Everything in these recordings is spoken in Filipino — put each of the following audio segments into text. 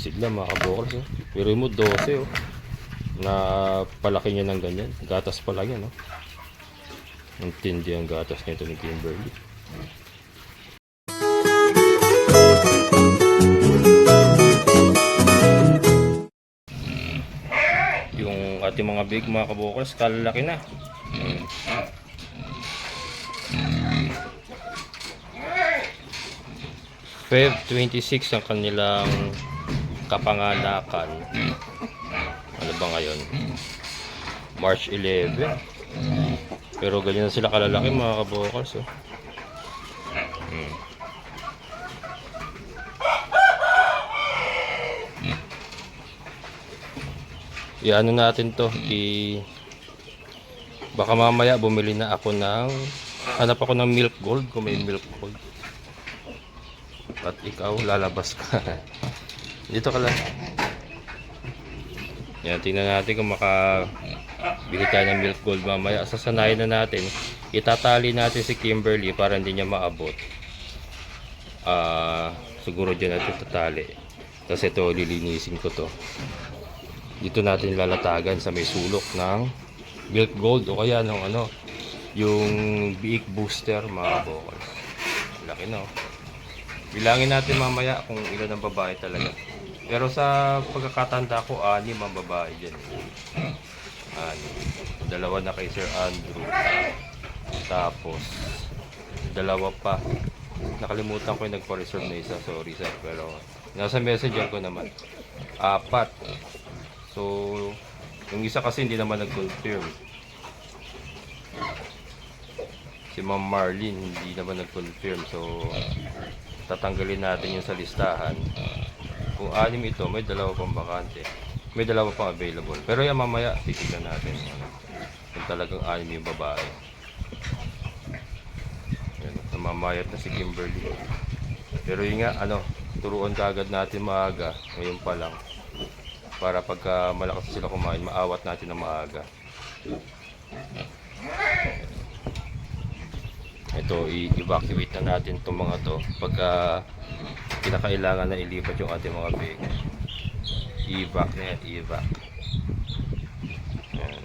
sigla mga kabokals. Oh. Pero mo 12 oh. Na palaki niya ng ganyan. Gatas pa lang yan. Oh. Ang tindi ang gatas nito ni Kimberly. Yung ating mga big mga kabokals, kalalaki na. Feb 26 ang kanilang kapanganakan. Ano ba ngayon? March 11. Pero ganyan na sila kalalaki mga kabokals. Oh. Iano natin to. Baka mamaya bumili na ako ng hanap ako ng milk gold kung may milk gold. At ikaw lalabas ka. Dito ka lang. Yan, tingnan natin kung makabili tayo ng milk gold mamaya. Sasanayin na natin. Itatali natin si Kimberly para hindi niya maabot. Siguro dyan natin tatali. Tapos ito, lilinisin ko to. Dito natin lalatagan sa may sulok ng milk gold o kaya ng yung biik booster mga kabokals. Laki no. Bilangin natin mamaya kung ilan ang babae talaga. Pero sa pagkakatanda ko, 6 ang babae dyan. 2 na kay Sir Andrew. Tapos 2 pa. Nakalimutan ko yung nagpa-reserve na isa. Sorry sir. Pero nasa messenger ko naman. 4. So, yung isa kasi hindi naman nag-confirm. Si Ma'am Marlene hindi naman nag-confirm. So, tatanggalin natin yung sa listahan. Kung 6 ito, may 2 pang bakante. May 2 pang available. Pero yan mamaya, titignan natin. Kung talagang 6 yung babae. Yan, namamayat na si Kimberly. Pero yun nga, turuan kagad natin maaga. Ngayon pa lang. Para pagka malakas sila kumain, maawat natin na maaga. Ito, i-evacuate na natin itong mga to pagka kinakailangan na ilipat yung ating mga bag. I-evac na yan, i-evac. Yan.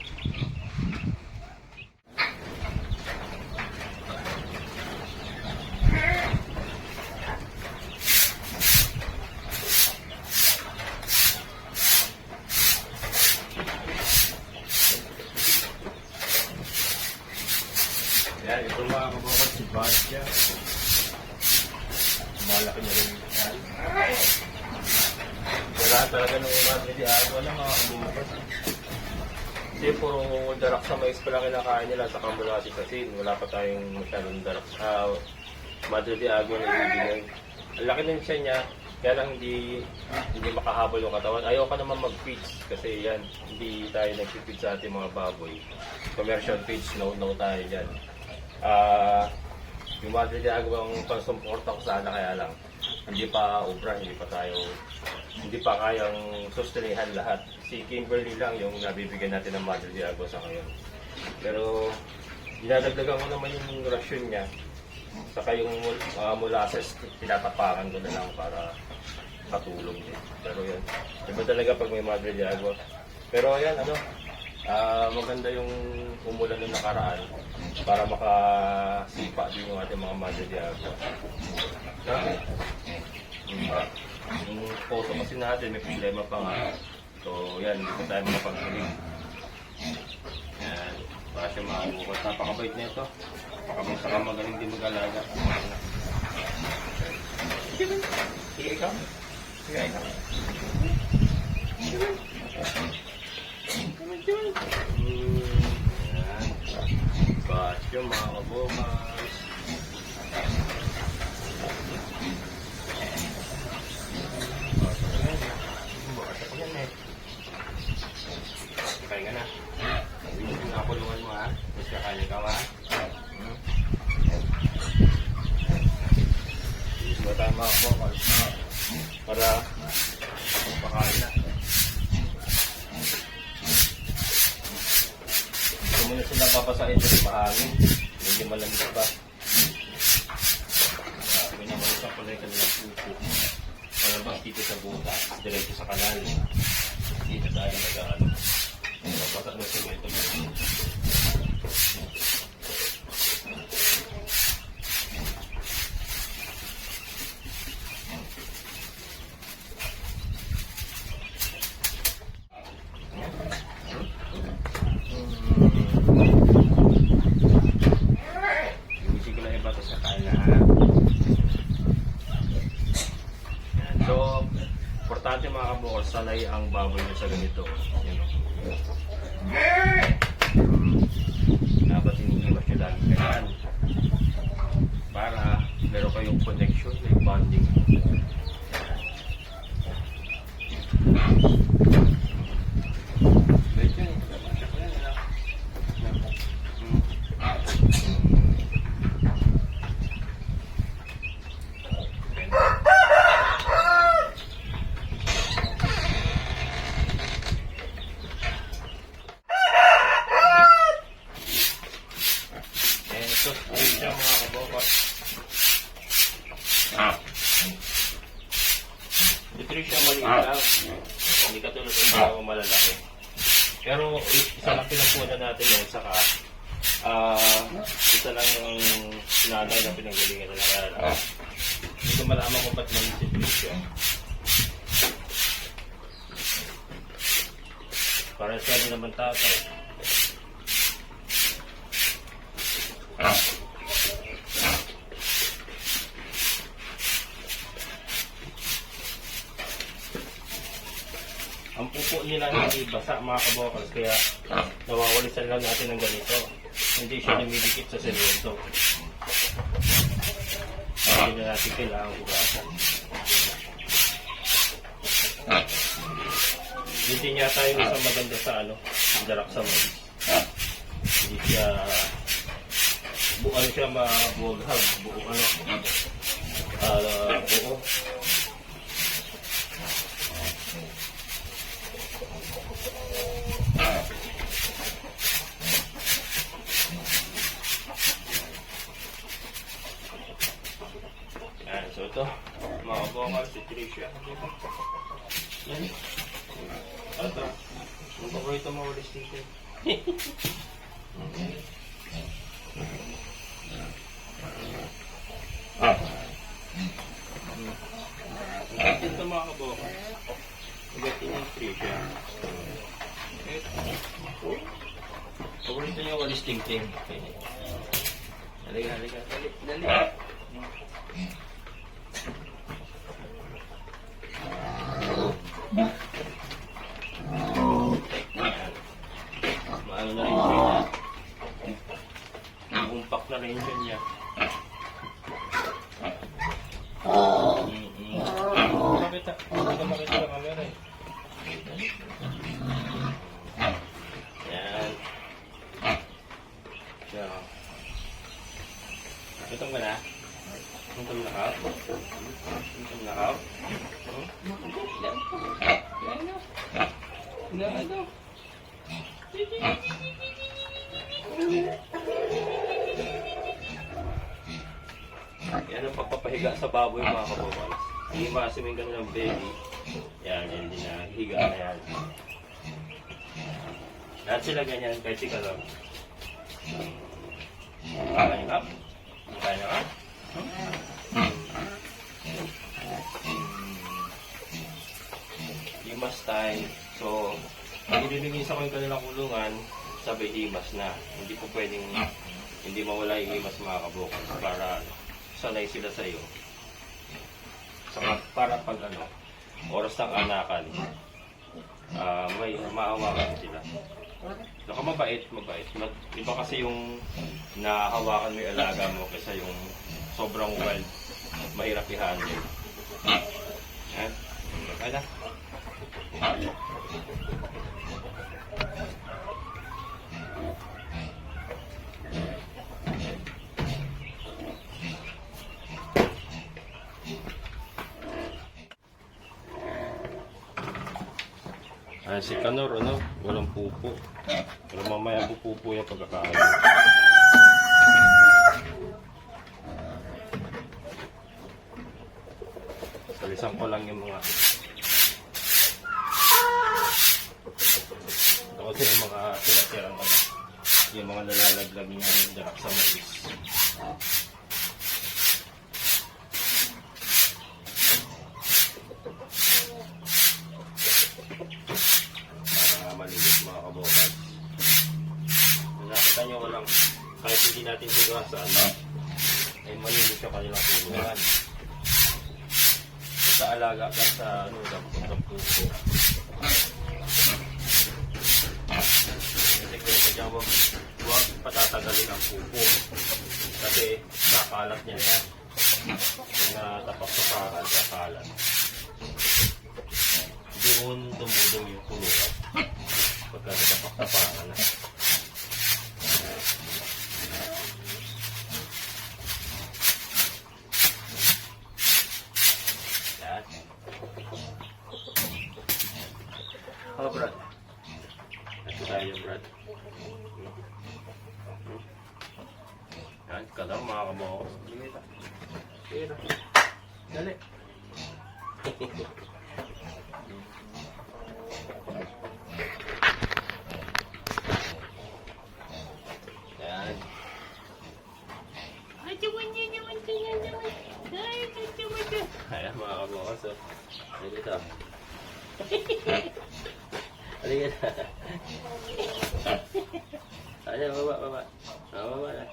Yan, ito mga kabukal si Bastia. Malaki niya rin yan. Wala talaga nung imadre di agwa lang mga kabukal. Hindi, puro darak sa mais pa lang kinakain nila sa kamulati kasi wala pa tayong masyadong darak sa madre di agwa na ibibigay. Ang laki ng siya niya, kaya lang hindi makahabol yung katawan. Ayaw ka naman mag-feeds kasi yan, hindi tayo nag-feed sa ating mga baboy. Commercial feeds, no tayo dyan. Yung madre di agwa ang pansumporta ko sana, kaya lang hindi pa obra, hindi pa kayang sustainihan lahat. Si Kimberly lang yung nabibigyan natin ng madre di agwa sa ngayon. Pero dinadagdagan ko naman yung rasyon niya, saka yung molasses tinatapakan ko na lang para katulong din. Pero yan, iba talaga pag may madre di agwa. Pero yan, maganda yung umulan ng nakaraan para makasipa din yung ating mga madre di agwa. Yung photo kasi natin may problema pa nga. So yan, hindi tayo makapagpiling. Yan, para siya makabukot. Napakabait na ito. Napakabait, saka magaling din mag-alaga. Sige ikaw. Sige ikaw. Yan. Basyo mga kabukas. Kaya nga na. Yung nakulungan mo ha. Mas kakanya ka ha. Hindi tayo mga kabukas. Para pakain na. Hindi mo na sila papasahin sa mahangin. Hindi malamig pa. May naman sa kulay ka nilang pupo. palabas dito sa butas, diretso sa kanal. Dito tayo nag-ano. Baka na semento mo. Ibig ko lang iba to sa kanan. So, importante mga kabukol, sanay ang baboy nyo sa ganito. Yan o. Dapat hinihimas nyo lagi kailan. Para meron kayong connection, may bonding. Ito, siya mga kabukol. Ito rin siya maliit lang. Hindi katulad ng mga malalaki. Pero isa lang pinagpunan natin yan. Saka isa lang yung nanay na pinanggalingan na lang. Hindi ko malaman kung ba't maliit siya. Parang siya din naman tatay. Ang pupo nila hindi basa mga kabokals, kaya nawawalisan lang natin ng ganito. Hindi siya lumidikit sa semento. Hindi na natin kailangang hugasan. Hindi niya tayo isang maganda sa darak sa mais. Hindi siya siya mabuhaghag, buo. Yan, so ito, mga kabokals, si Tricia. Yan. Ito, yung paborito mo ulit dito. Ito mga kabokals. Magating yung Tricia. Paborito niya walis ting-ting. Halika. Dali. Maano na rin siya. Umpak na rin siya niya. Makita sa camera eh. Yan. So, itong ba na? Itong nakaw? Itong nakaw? Ano? Yan ang pagpapahiga sa baboy mga kabokals. Hindi masiming ganun ng baby. Yan, hindi na higa na yan. Lahat sila ganyan, kahit si Kalor. Kaya ka? Kaya ka? Himas time. So, pag ililingis ako yung kanilang kulungan, sabi himas na. Hindi po pwedeng hindi mawala yung himas mga kabukals para sanay sila sa iyo. Saka para pag oras ng anakan, may maawakan sila. Saka mabait. Iba kasi yung nahawakan mo yung alaga mo kaysa yung sobrang wild, mahirap i-handle. Yan. Okay na. Si Kanor, walang pupo. Pero mamaya pupupo yung pagkakain. Palisan ko lang yung mga ito kasi yung mga tira-tirang yung mga nalalaglag niya yung darak sa mais. Para malinis mga kabukas. Nakita nyo walang kahit hindi natin hugasan ay malinis yung kanilang kulungan. Sa alaga ka sa puso. Sikreto niya huwag patatagalin ang pupo. Kasi kakalat niya yan. Kung tapak sa paral, kakalat. Doon tumudong yung kulungan. Pagka natapak sa paral. Oh, Brad. Ito tayo, Brad. Yan, kadang mga kabokos. Sige na. Sige na. Dali. Yan. Ayan, mga kabokos. Sige ito. Halika na. Ayan, baba. Baba na.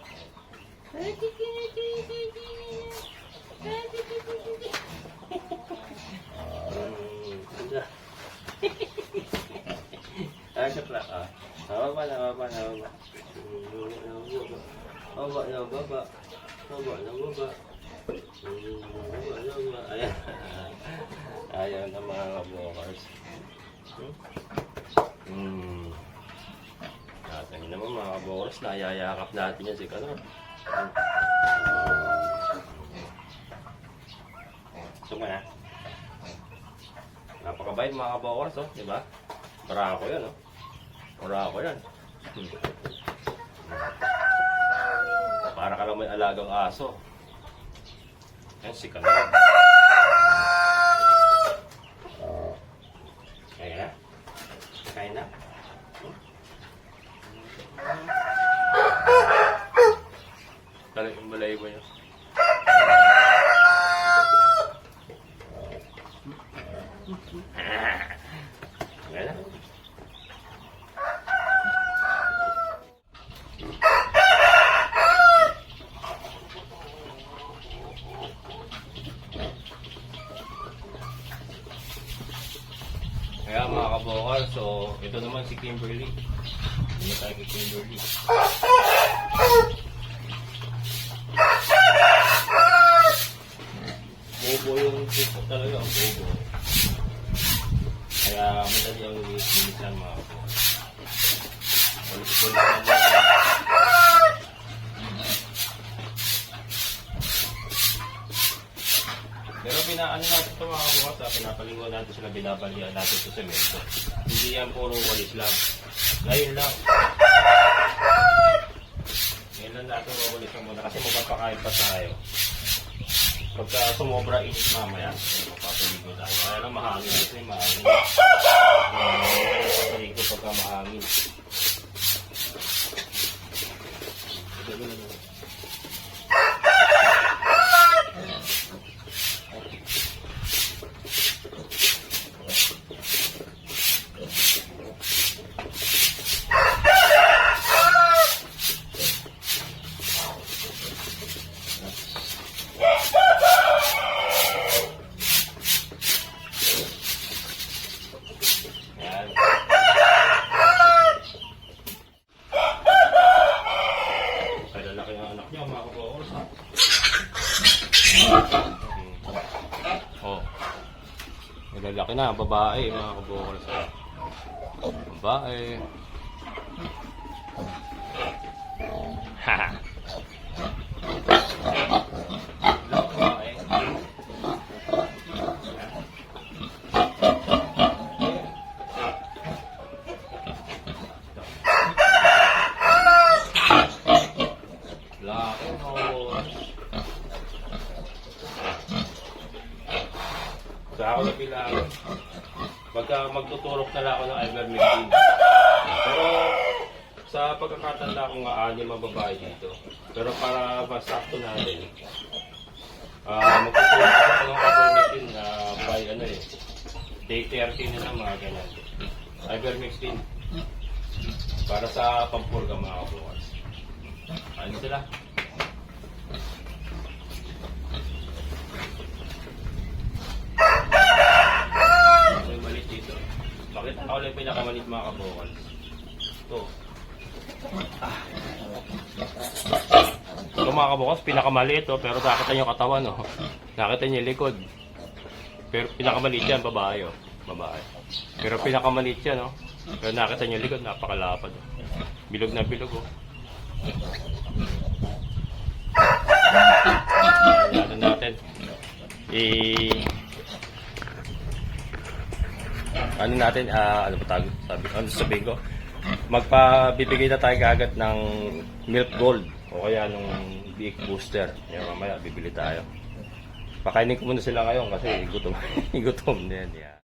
Asap lang. Baba na. Baba. Ayan. Ayan na mga kabokers. Natin naman mga kabokers, nayayakap natin yan si Kanor. Gusto mo na? Napakabait mga kabokers, oh, di ba? Barako yan, oh. Barako yan. Para ka lang may alagang aso. Yan si Kanor. Kaya na? Kaya na? Talag yung balay mo niya. Kaya na? Kaya mga kabokal, so ito naman si Kimberly. Hindi tayo kay Kimberly. Bobo yung pupo talaga, ang bobo. Kaya madali ang linisan mga kabokal. Kulit-kulit lang yan. Pero pinaano natin ito mga kabukata, pinapalinggo natin sila, binabalian natin sa semento. Hindi yan puro walis lang. Ngayon lang. Ngayon lang natin wawalis lang muna kasi magpapakain pa tayo. Pagka sumobra init mamaya, magpapaligo tayo. Kaya lang mahangin kasi mahangin. Magpapaligo pagka mahangin. Ito na. Lalaki na, babae, mga kabukal sa babae. Haha. Sa ako na bilangan. Pagka magtuturok na lang ako ng ivermectin. Pero sa pagkakatanda ko nga, 6 ang babae dito. Pero para masakto natin, magtuturok ako ng ivermectin by day 30 na lang mga ganyan. Ivermectin. Para sa pampurga mga kabukas. Ano sila? May malit dito. Bakit ako lang pinakamalit mga kabukas? Ito. Ito mga kabukas, pinakamaliit pero nakita niyo katawan nakita niyo yung likod. Pero pinakamaliit yan, babae babae. Pero pinakamaliit yan pero nakita niyo yung likod, napakalapad bilog na bilog Ano natin ano natin ano ba tawag sabihin ko, magpabibigay na tayo agad ng milk gold o kaya nung big booster. Yan, mamaya bibili tayo. Pakainin ko muna sila ngayon kasi gutom gutom din yan.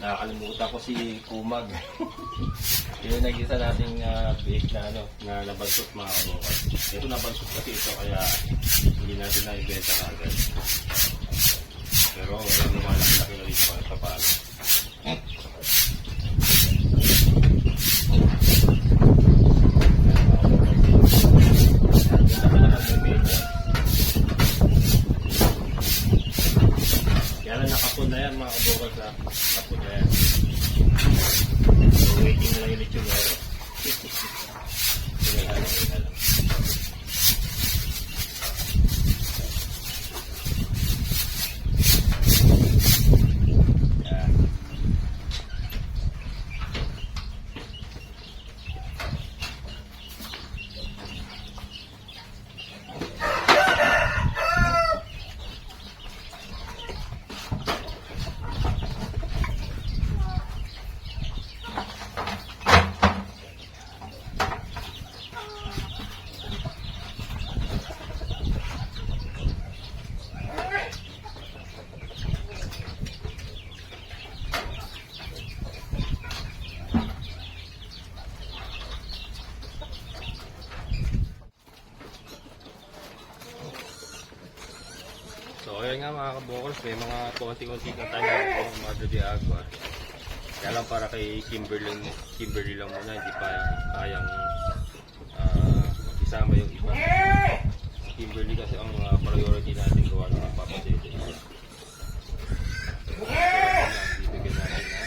Nakakalimutan ko si Kumag. Yung nag-isa nating bake na nabansot mga kabukas. Ito nabansot kasi ito kaya hindi natin na-ibenta kagad. Pero lumalaki-laki na rin pa paano. Kaya na nakapon na yan mga kabukas ha. Nakapon na yan. So waiting na lang yung lechon na yun. ayan nga mga kabokals, may mga konti-konti na tayo ng Madre de Agua. Kaya lang para kay Kimberly lang muna, hindi pa kayang isama yung iba. Kimberly kasi ang priority natin gawa ng papadede. Bibigyan natin ng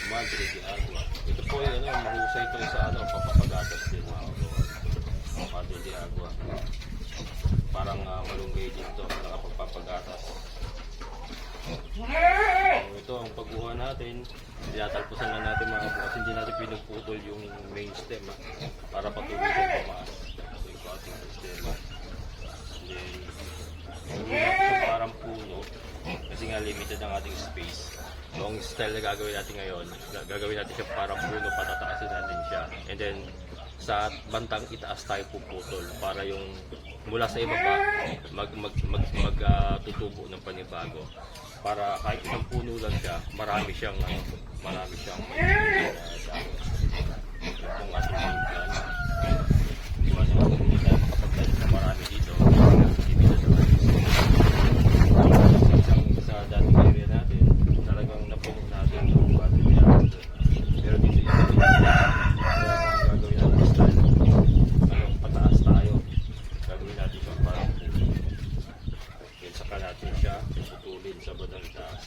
Madre de Agua. Ito po yung mahusay ito sa papapagatas din mga kabokals. Madre de Agua. Parang malunggay dito na pagpapagatas. So, ito ang pagkuha natin. Tinatalpusan lang natin mga bukas. Hindi natin pinagputol yung main stem para patuloy sa tumaas. So, yung ating sistema. Then, gagawin natin siya parang puno. Kasi nga limited ang ating space. So, ang style na gagawin natin ngayon, gagawin natin siya parang puno, patataasin natin siya. And then, sa bandang itaas tayo puputol para yung mula sa ibaba tutubo ng panibago para kahit isang puno lang siya marami siyang itong ating main plan iwan naman kung hindi tayo makapagtanim na marami dito sa dating area natin talagang napuno natin yung battery pero dito yung gagawin natin style pataas tayo gagawin natin siya parang yun saka natin siya putulin sa bandang taas.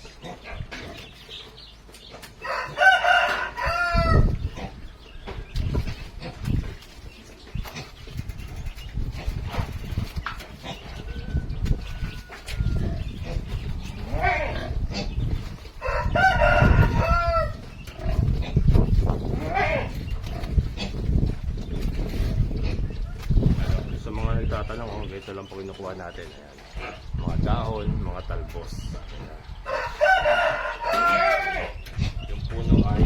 Sa mga nagtatanong kung ito lang po kinukuha natin. Ayan. Mga dahon, mga talbos. Yung puno ay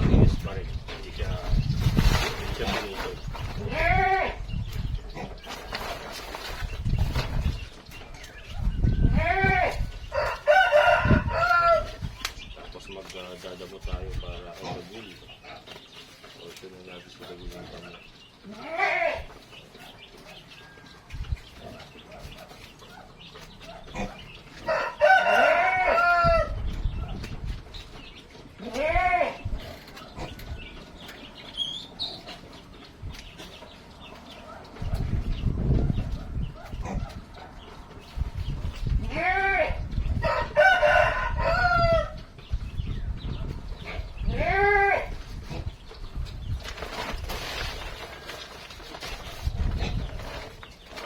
linis pa rin. Hindi siya pinito. Tapos magdadamo tayo para ang gaguli. So ito na natin sa gaguli ng tamo.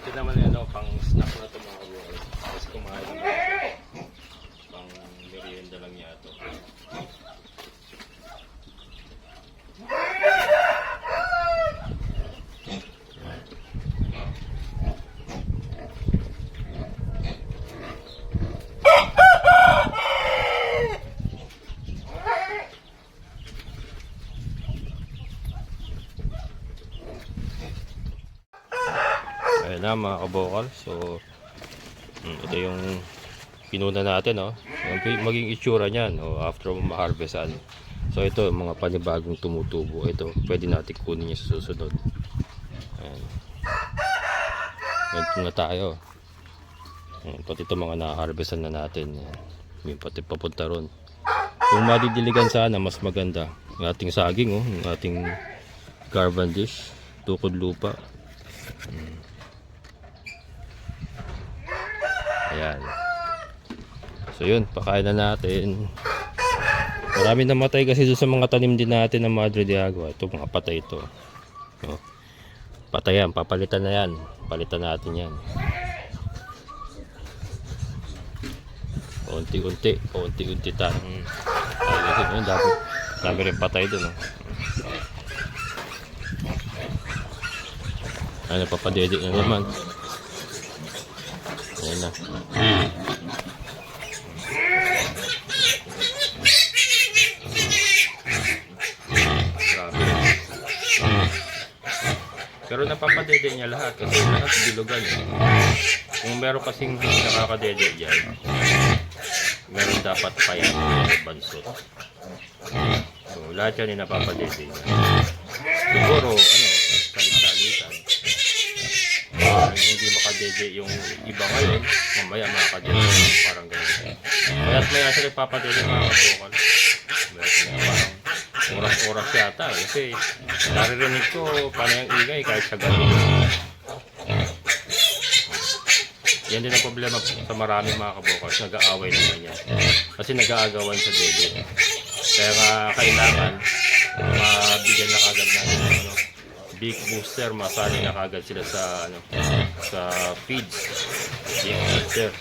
Ito naman yung pang snack na ito mga kabukal. Tapos kumain naman. Pang merienda lang yato. Ayan na mga kabokal. So ito yung pinuna natin maging itsura niyan after ma-harvestan. So ito mga panibagong tumutubo. Ito pwede natin kunin niya sa susunod. Ayan. Ito na tayo. Pati ito mga na-harvestan na natin. Yung pati papunta ron. Kung madidiligan sana mas maganda. Yung ating saging yung ating Cavendish tukod lupa. Ayan. So yun, pakain na natin. Marami namatay kasi doon sa mga tanim din natin ng Madre de Agua. Ito mga patay ito. Patay yan, papalitan na yan. Palitan natin yan. Paunti-unti tayong ayun, dami rin patay doon. Ano, papadede na naman. Ayan na. Pero napapadede niya lahat kasi lahat bilugan. Kung meron kasing nakakadede dyan, meron dapat pa yan bansot. So lahat yan napapadede niya. Siguro, salit-salitan. hindi makadede yung iba ngayon, mamaya makadede parang ganyan. Kaya't maya sila nagpapadede mga kabukal. Parang oras-oras yata kasi naririnig ko paano yung ingay kahit sa gabi. Yan din ang problema sa maraming mga kabukals, nag-aaway naman yan. Kasi nag-aagawan sa dede. Kaya nga kailangan mabigyan na kagad natin ng big booster, masali na kagad sila sa sa feeds. Big booster.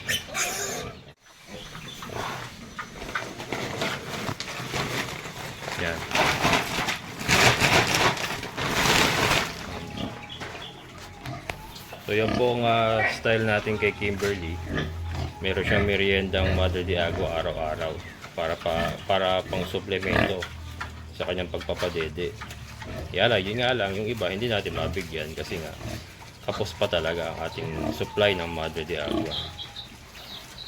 Yan. So yan po ang style natin kay Kimberly. Meron siyang meriendang Mother de Agua araw-araw para pang suplemento sa kanyang pagpapadede. Yun nga lang, yung iba hindi natin mabigyan kasi nga kapos pa talaga ang ating supply ng Mother de Agua.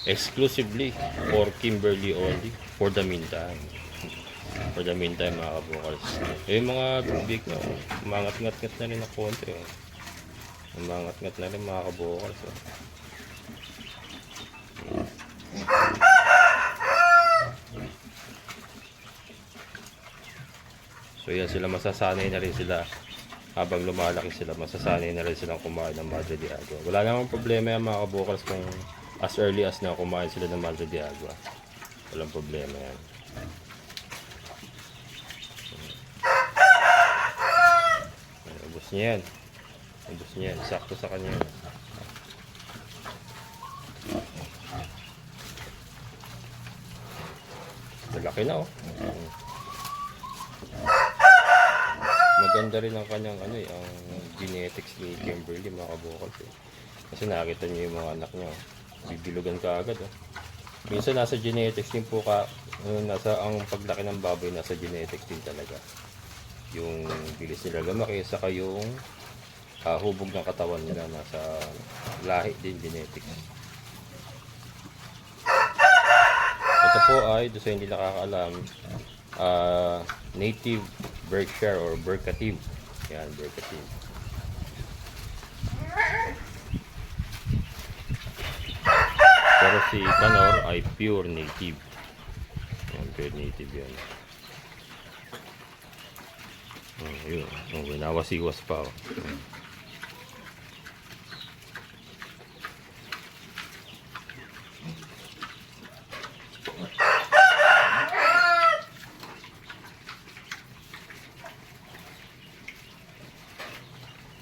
Exclusively for Kimberly only for the meantime. For the meantime mga kabukals. Yung mga big na, umangat-ngat-ngat na rin na konti. Umangat-ngat na rin mga kabukals. So yan sila, masasanay na rin sila habang lumalaki sila, masasanay na rin silang kumain ng Madre de Agua. Wala namang problema yan mga kabukals kung as early as na kumain sila ng Madre de Agua. Walang problema yan. Ubus niya yan. Ubus niya yan. Sakto sa kanya yan. Malaki na oh. Maganda rin ang kanyang ang genetics ni Kimberly mga kabukals eh. Kasi nakita niyo yung mga anak niya oh. Bibilugan ka agad oh. Minsan nasa genetics din po nasa ang paglaki ng baboy, nasa genetics din talaga. Yung bilis nila lumaki, saka yung hubog ng katawan nila, nasa lahi din, genetics. Ito po ay, doon sa hindi nakakaalam, native Berkshire or Berkative. Yan, Berkative. Pero si Canor ay pure native. Yan, pure native yan. Yun, winawasiwas pa oh.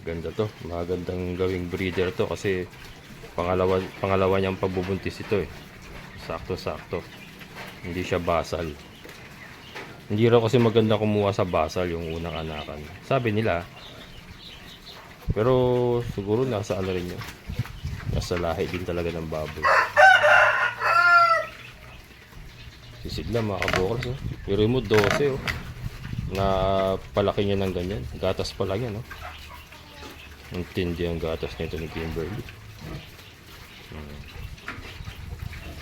Ganda to, magandang gawing breeder to kasi pangalawa niyang pagbubuntis ito eh. Sakto-sakto. Hindi siya basal. Hindi raw kasi maganda kumuha sa basal yung unang anakan. Sabi nila. Pero siguro nasa ano rin yun. Nasa lahi din talaga ng baboy. Sisigla mga kabukals oh. Pero mo 12 oh. Na palaki niya ng ganyan. Gatas pa lang yan oh. Ang tindi ang gatas nito ni Kimberly.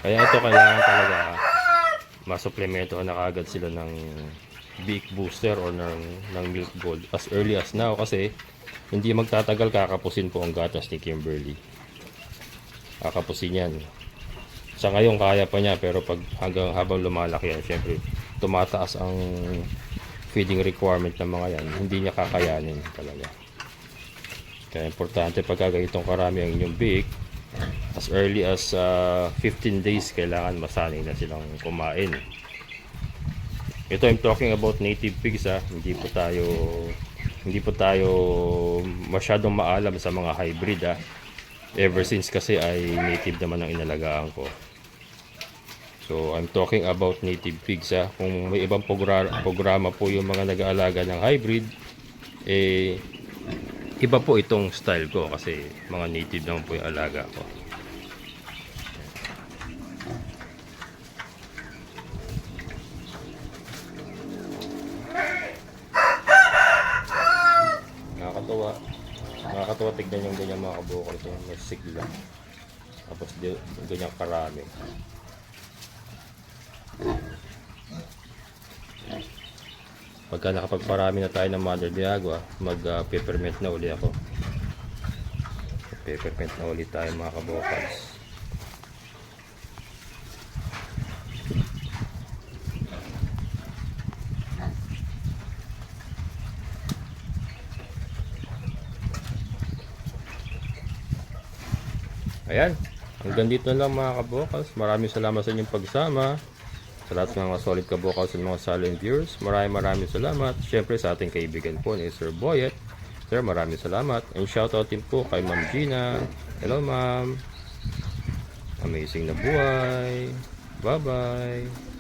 Kaya ito kailangan talaga masuplemento na kagad sila ng big booster or ng milk gold as early as now kasi hindi magtatagal kakapusin po ang gatas ni Kimberly. Kakapusin yan. Sa ngayon kaya pa niya pero habang lumalaki yan, syempre tumataas ang feeding requirement ng mga yan. Hindi niya kakayanin talaga. Kaya importante pagka ganitong karami ang inyong big, as early as 15 days kailangan masanay na silang kumain. Ito I'm talking about native pigs ha. Hindi po tayo masyadong maalam sa mga hybrid ha. Ever since kasi ay native naman ang inalagaan ko. So I'm talking about native pigs ha. Kung may ibang programa po yung mga nag-aalaga ng hybrid, iba po itong style ko kasi mga native naman po yung alaga ko. Nakakatawa tignan yung ganyan mga kabukal ito, may sigla. Tapos ganyan karami. Pagka nakapagparami na tayo ng Mother de Agua, mag-peppermint na uli ako. Paper paint na ulit tayo mga kabokals. Ayan, hanggang dito na lang mga kabokals. Maraming salamat sa inyong pagsama. Sa lahat ng mga solid kabokals at mga silent viewers, maraming salamat. Siyempre sa ating kaibigan po ni Sir Boyet. Sir, maraming salamat. And shoutout din po kay Ma'am Gina. Hello ma'am. Amazing na buhay. Bye-bye.